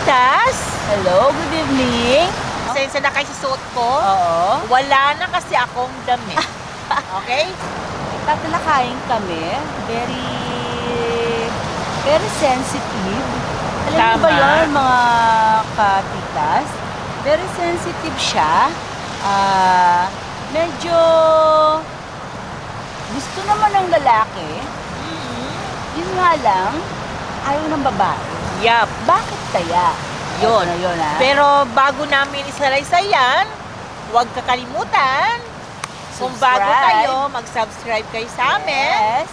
Titas! Hello, good evening. Pasensya na kayo sa suot ko. Oo. Wala na kasi akong damit. Okay? Tatalakayin kami. Very sensitive. Alam niyo ba Tama. yun, mga katitas? Very sensitive siya. Medyo gusto naman ng lalaki. Yun nga lang, ayaw ng babae. Yup. Bakit kaya? Yun. Ito na yun, ha? Pero bago namin isalaysay yan, huwag kakalimutan. Kung bago Subscribe. kayo, mag-subscribe kayo sa amin. Yes.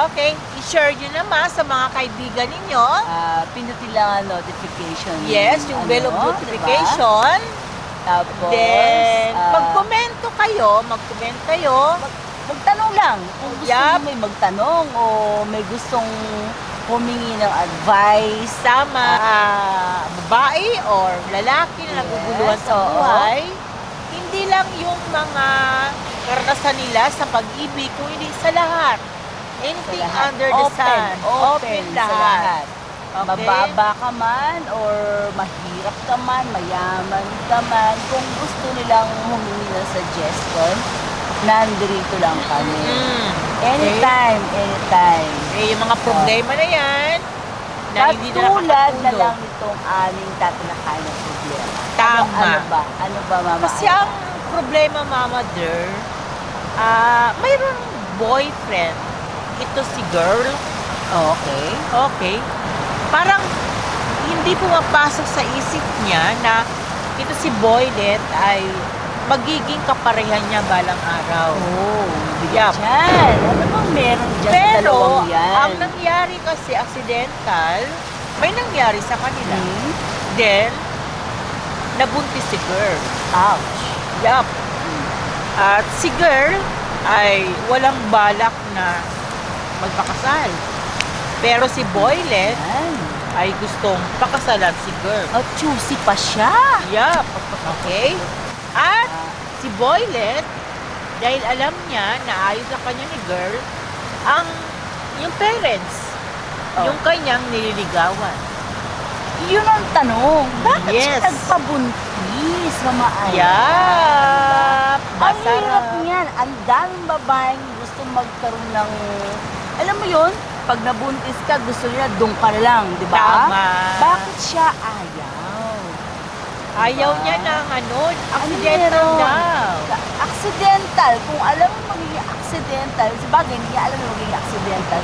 Okay, i-share nyo naman sa mga kaibigan ninyo. Pindutin lang ang notification. Yes, yung bell of notification. Diba? Tapos, Then, mag-komento kayo, magtanong lang. Kung gusto Yup. mo may magtanong o may gustong humingi ng advice. Sama babae or lalaki na naguguluhan sa oo. buhay. Hindi lang yung mga karanasan nila sa pag-ibig, kung hindi sa lahat. Anything Sa lahat. under the sun. Open sa lahat. Okay? Mababa ka man or mahirap ka man, mayaman ka man, kung gusto nilang humingi ng suggestion, nandito lang kami. Anytime. Eh, yung mga problema na yan, na hindi na Katulad na nakakatulog. lang itong aming tatalakayan ng problema. Tama. Ano ba, Mama? Kasi ang problema, Mama Dear, mayroong boyfriend. Ito si girl. Okay. Okay. Parang hindi pumapasok sa isip niya na ito si Boylet ay magiging kaparehan niya balang araw. Yup. Yan. Ano bang meron dyan sa Pero, dalawang yan? ang nangyari kasi accidental, may nangyari sa kanila. Then, nabuntis si girl. Ouch. Yup. At si girl ay walang balak na magpakasal. Pero si Boylet Yan. ay gustong pakasalan si girl. Oh, choosy pa siya. Yup. Okay? At si Boylet, dahil alam niya na ayos sa kanya ni girl, yung parents, yung kanyang nililigawan. Yun ang tanong. Bakit siya Yes. nagpabuntis, Mama Ay? Yup. Ang hirap niyan. Ang daming babaeng gusto magkaroon ng... Alam mo yun? Pag nabuntis ka, gusto nila doon ka na lang, di ba? Tama. Bakit siya ayaw? Ayaw Diba? niya ng accidental meron? daw. Accidental. Kung alam mo magiging accidental, sabagay, hindi niya alam na magiging accidental,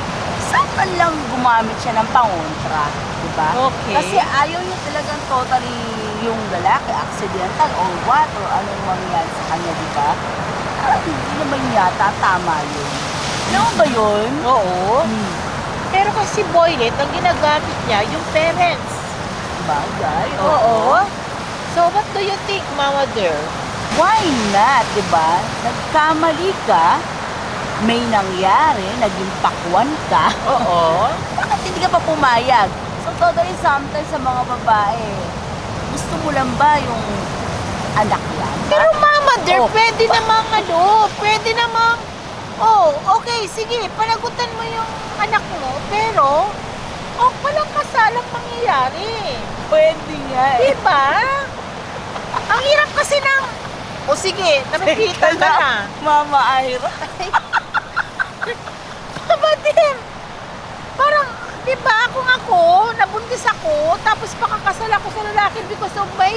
saan man lang gumamit siya ng pangontra, di ba? Okay. Kasi ayaw niya talagang totally yung lalaki, accidental or what, or anong mangyari sa kanya, di ba? Hindi naman yata tama yun. Alam mo ba yun? Oo. Pero kasi Boylet, ang ginagamit niya, yung parents. Bagay. Oo. So, what do you think, Mama Dear? Why not, di ba? Nagkamali ka, may nangyari, naging pakwan ka. Oo. Bakit hindi ka pa pumayag? So, totally sometimes sa mga babae, gusto mo lang ba yung anak lang? Pero Mama Dear, Oh. pwede namang, okay, sige, panagutan mo yung anak mo, pero, walang kasalang mangyayari. Pwede nga eh. Diba? Ang hirap kasi sige, napipitan ka na. Mama Ira. Mama Dear, parang, diba, kung ako, nabuntis ako, tapos pakakasal ako sa lalaki because of my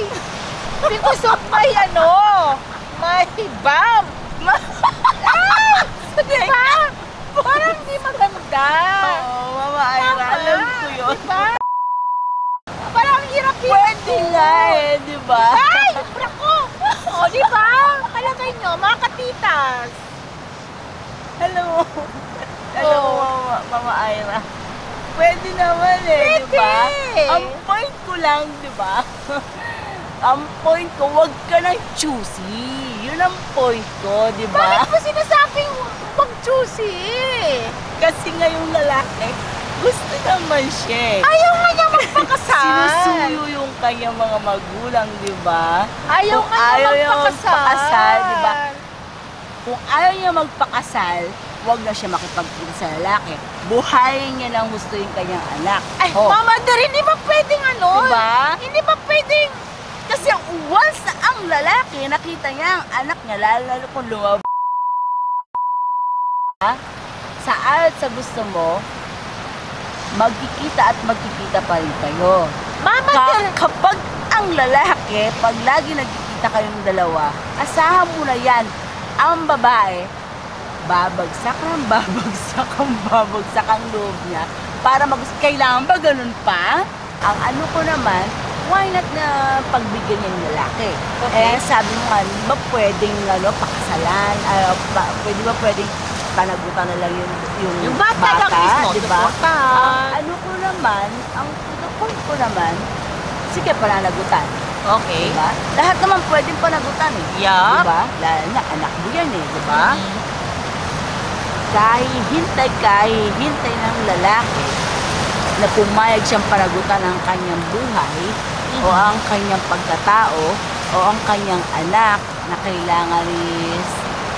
my bam. Diba? Parang di maganda. Oo, Mama Ira, alam ko yun. Diba? Parang hirap yun. Pwede nga eh, di ba? Ay! Brako! O, diba? Palagay nyo, mga katitas. Hello. Hello, Mama Ira. Pwede naman eh, di ba? Pwede. Ang point ko lang, di ba? Ang point ko, wag ka nang choosy. Yun ang point ko, di ba? Bakit mo sinasabing mag-choosy? Kasi nga yung lalaki, gusto naman siya eh. Ayaw nga niya magpakasal. Sinusuyo yung kanyang mga magulang, di ba? Ayaw Kung nga ayaw niya niya magpakasal. magpakasal, di ba? Kung ayaw niya magpakasal, wag na siya makipagkita sa lalaki. Buhayin niya lang gusto yung kanyang anak. Ay, Mama Dir, hindi ba pwedeng ano? Diba? Hindi ba pwedeng? Kasi once na ang lalaki, nakita niya ang anak niya, lalo kung sa ayaw at sa gusto mo, magkikita at magkikita pa rin kayo. Mama Dir! Kapag ang lalaki, pag lagi nagkikita kayong dalawa, asahan mo na yan, ang babae, babagsak ang loob niya para kailangan ba ganun pa? Ang ano ko naman, why not na pagbigyan niya yung lalaki? Okay. Sabi mo nga, di ba pwedeng pakasalan? Pwede ba pwedeng panagutan na lang yung bata lang mismo, di ba? supportahan. Ano ko naman, ang point ko naman, sige pananagutan. Okay. Diba? Lahat naman pwedeng panagutan eh. Yup. Diba? Lalo na anak mo yan eh, diba? Kahihintay ng lalaki na pumayag siyang panagutan ang kanyang buhay o ang kanyang pagkatao o ang kanyang anak na kailangan is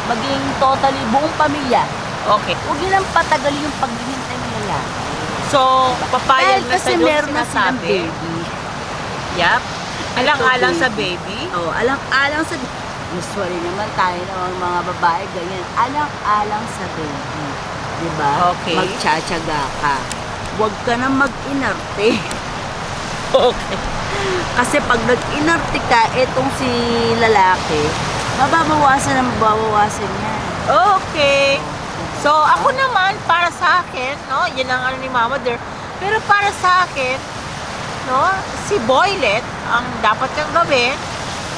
maging totally buong pamilya. Okay. Huwag nilang patagali yung paghihintay ng lalaki. So, papayag na sa kasi doon meron na silang sinasabi. baby. Yup. Alang-alang Ito, sa baby. Oh, alang-alang sa usually naman tayo ng mga babae ganyan. Alang-alang sa baby. 'Di ba? Okay. Magtsatsaga ka. Huwag ka na mag-inarte. Okay. Kasi pag nag-inarte ka, etong si lalaki, mababawasan yan. Okay. So, ako naman, para sa akin, no, yan ang ano ni Mama Dir, pero para sa akin, no, si Boylet, ang dapat kang gawin,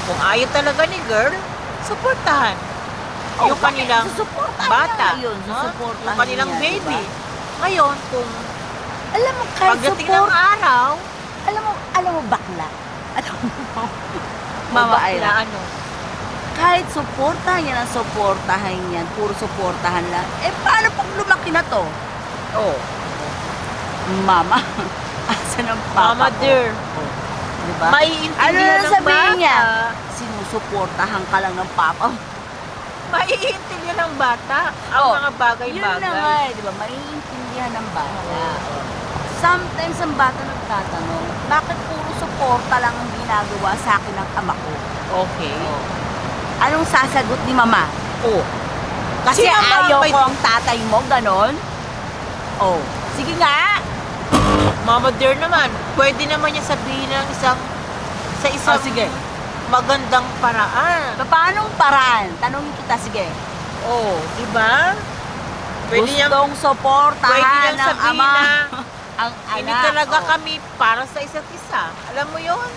kung ayaw talaga ni girl, suportahan. Yung kanilang bata, Yun, no? Yung kanilang niya, baby. diba? Ngayon, kung Alam mo, kahit pagdating ng support, araw, alam mo bakla. Alam mo, Mama Ayra. Ayra, ano? Kahit suportahan yan ang suportahan yan, puro suportahan lang. Paano pag lumaki na to? Oh, Mama, asan ang papa Mama ko? Dir, Oh, diba? Ano maiintindihan na ng sabihin bata. niya? Sinusuportahan ka lang ng papa. Maiintindihan ng bata ang Oh, mga Yun na bagay-bagay. nga eh, di ba? Maiintindihan ng bata. Sometimes ang bata nagtatanong, bakit puro suporta lang ang ginagawa sa akin ng ama ko? Okay. Anong sasagot ni mama? Oh. Kasi Si mama ayaw may- ko ang tatay mo, ganon? Oh, sige nga. Mama Dear naman, pwede naman niya sabihin ng sa isang Oh, sige. magandang paraan. Paanong paraan? Tanongin kita, sige. Oh, di ba? Pwede niyang Gustong suportahan ng sabihin ama na ang anak. hindi talaga Oh. kami para sa isa't isa. Alam mo yon?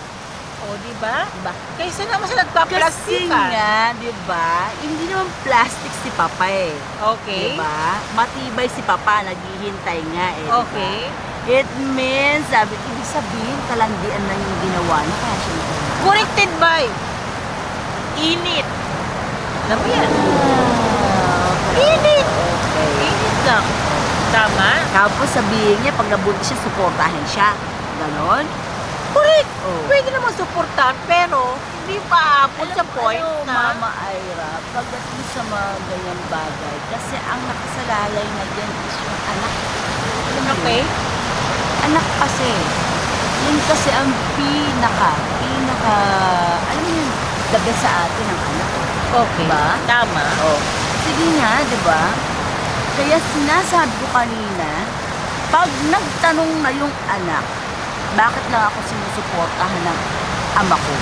Oh, di ba? Diba? Kaysa naman sa Kasi nagpa-plastikan. nga, di ba, hindi naman plastic si Papa eh. Okay. Di ba? Matibay si Papa, naghihintay nga eh. di ba? Okay. It means, ibig sabihin, kalandian lang yung ginawa niya, kaya siya nagkakaroon. Corrected by init. Alam mo yan? Init. Okay. Init lang. Tama? Tapos sabihin niya, pag nabuntis siya, suportahin siya. Ganon? Correct. Oh. Pwede naman suportahan, pero hindi pa aabot sa point ano, na Mama Ira, pagdating sa mga ganyang bagay, kasi ang nakasalalay na dyan is yung anak. Alam mo okay. yun? Anak kasi. Yun kasi ang alam mo yun, daga sa atin ang anak. Okay. Diba? Tama. Oh. Sige nga, di ba? Kaya sinasabi ko kanina, pag nagtanong na yung anak, bakit lang ako sinusuportahan ng ama ko?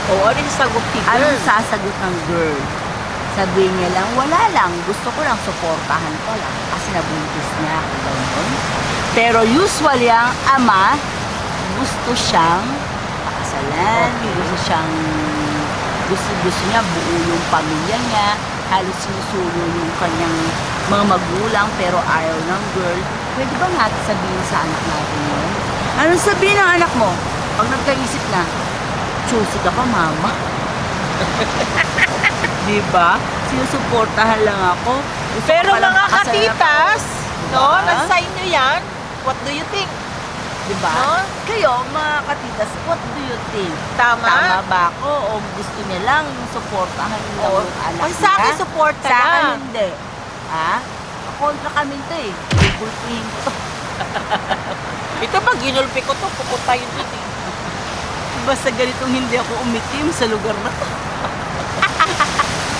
O, ano yung sagot ni girl? Anong sasagot ng girl? Sabihin niya lang, wala lang, gusto ko lang suportahan ko lang kasi nabuntis niya ako ganun. Pero usually ang ama, gusto siyang pakasalan, gusto niya buo yung pamilya niya, halos sinusulo yung kanyang mga magulang pero ayaw ng girl. Pwede ba natin sabihin sa anak natin yun? Anong sabihin ng anak mo? Pag nagkaisip na, choosy ka pa, mama. Diba? Sinusuportahan lang ako. Gusto Pero ko palang mga pakasalan katitas, ako. no, Diba? nasa inyo yan, what do you think? Diba? No? Kayo, mga katitas, what do you think? Tama? Tama ba ako? O gusto niya lang yung suportahan niya Oo. yung anak Kung sa akin, niya? suporta Sa akin, lang. hindi. Ha? magkakontra kami to eh. Ibulpihin ko to. Ito pag ginulpi ko to, puputayin din eh. Basta ganitong hindi ako umitim sa lugar na to.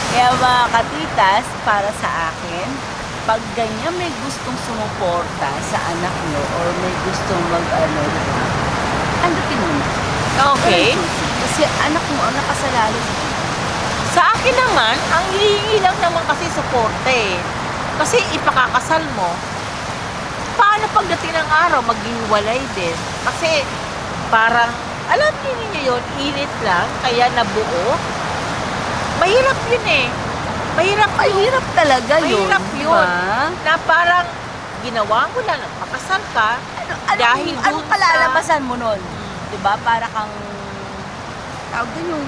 Kaya mga katitas, para sa akin, pag ganyan may gustong sumuporta sa anak nyo or may gustong mag-ano, diba? Tanggapin mo na. Okay. Kasi anak mo ang nakasalalay. Sa akin naman, ang hihingi lang naman kasi suporte eh. Kasi ipakakasal mo, paano pagdating ng araw, maghiwalay din. Kasi parang, alam niyo yun, init lang, kaya nabuo. Mahirap yun eh. Mahirap Talaga yun. Mahirap yun. Na parang ginawa mo lang, nagpakasal ka, dahil ano dun kalalabasan mo nun? Diba? Para kang, tawag dun yung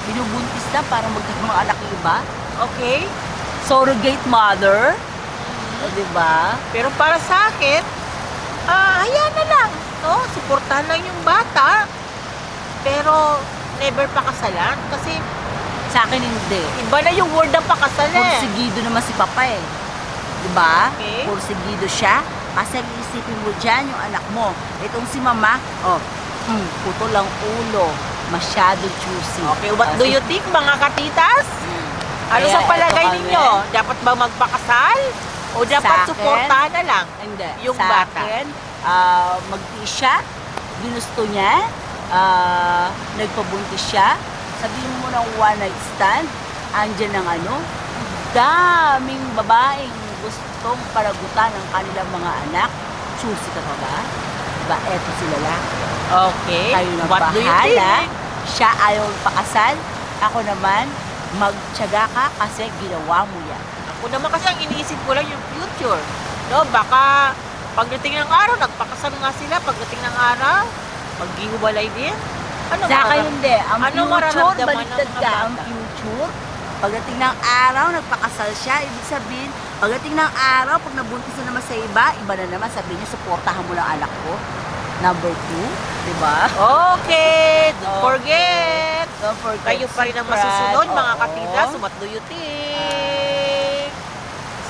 binubuntis na para magkaroon ng anak yung iba. Okay? Surrogate mother. Diba? Pero para sa akin, hayaan na lang. No? Suportahan lang yung bata. Pero never pakasalan. Kasi Sa akin hindi. iba na yung word ng pakasal eh. Porsigido naman si Papa eh. Diba? Okay. Porsigido siya. Kasi isipin mo dyan yung anak mo. Itong si Mama, puto lang ulo. Masyado juicy. Okay, what do you think mga katitas? Ano Kaya sa palagay ito kami. ninyo? Dapat ba magpakasal? O dapat Sa akin, suportahan na lang? Hindi. Yung sa bata. akin, mag-tea siya. Ginusto niya. Nagpabuntis siya. Sabihin mo ng one night stand. Andyan ng ano. Daming babaeng gustong paragutan ng kanilang mga anak. Choosy ka pa ba? Diba? Eto sila lang. Okay. Kayo na What do you bahala. think? Siya ayaw pakasal. Ako naman, magtiyaga ka kasi ginawa mo yan. Ako naman kasi ang iniisip ko lang yung future. No, baka pagdating ng araw, nagpakasal nga sila. Pagdating ng araw, maghiwalay din. Ano Sa akin hindi. Ang ano future, mararamdaman ng baliktad mga ka. Ang bata? future, pagdating ng araw, nagpakasal siya. Ibig sabihin, pagdating ng araw, pag nabuntis na naman sa iba na naman, sabihin niya, suportahan mo lang anak ko. Number 2, di ba? Okay, don't Okay. forget. Don't forget Kayo pa rin ang subscribe. masusunod, mga Oo. katitas. What do you think?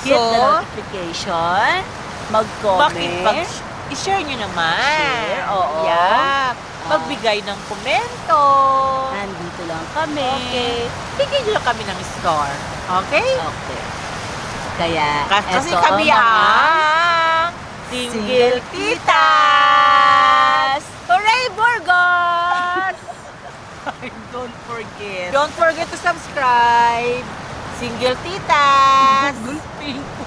Hit the notification. Mag-comment. bakit pag i-share nyo naman? Share, oo. Yeah. Magbigay ng komento. Nandito lang kami. Okay. Bigyan nyo lang kami ng star. Okay? Okay. Kaya, Kasi eto kami ang mga ang Single Titas! Hooray, Burgos! don't forget. Don't forget to subscribe. Single Titas! Gulping ko.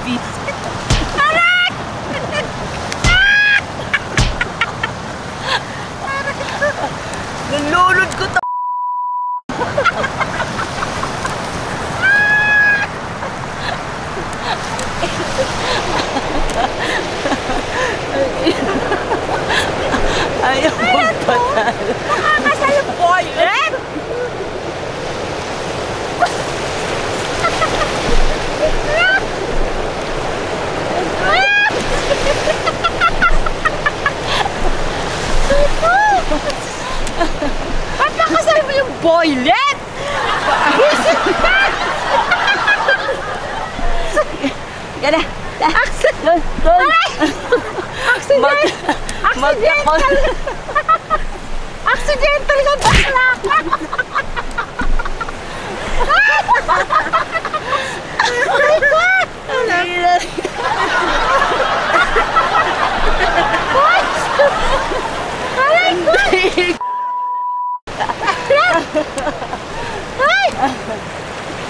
Visit. Nalulod ko to. Ayaw magpatal. Nakakasal yung boylet! Ba't nakasal mo yung boylet? Yan na. Doon. Accidental! Accidental na bakla!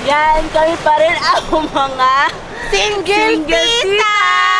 Yan, kami pa rin ang mga Single Single Tita!